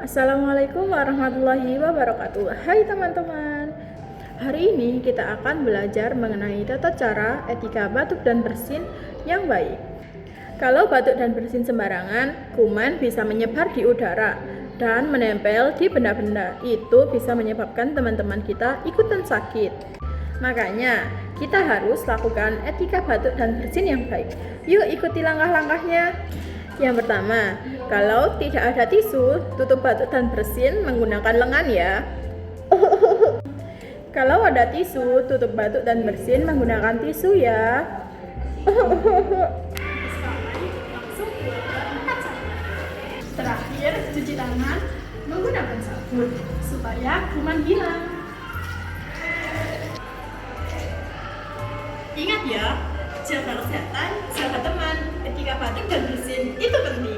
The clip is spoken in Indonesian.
Assalamualaikum warahmatullahi wabarakatuh. Hai teman-teman. Hari ini kita akan belajar mengenai tata cara etika batuk dan bersin yang baik. Kalau batuk dan bersin sembarangan, kuman bisa menyebar di udara dan menempel di benda-benda. Itu bisa menyebabkan teman-teman kita ikutan sakit. Makanya, kita harus lakukan etika batuk dan bersin yang baik. Yuk ikuti langkah-langkahnya. Yang pertama, kalau tidak ada tisu, tutup batuk dan bersin menggunakan lengan ya. Kalau ada tisu, tutup batuk dan bersin menggunakan tisu ya. Terakhir, cuci tangan menggunakan sabun supaya kuman hilang. Ingat ya, jaga kesehatan, jaga teman, etika batuk dan bersin itu penting.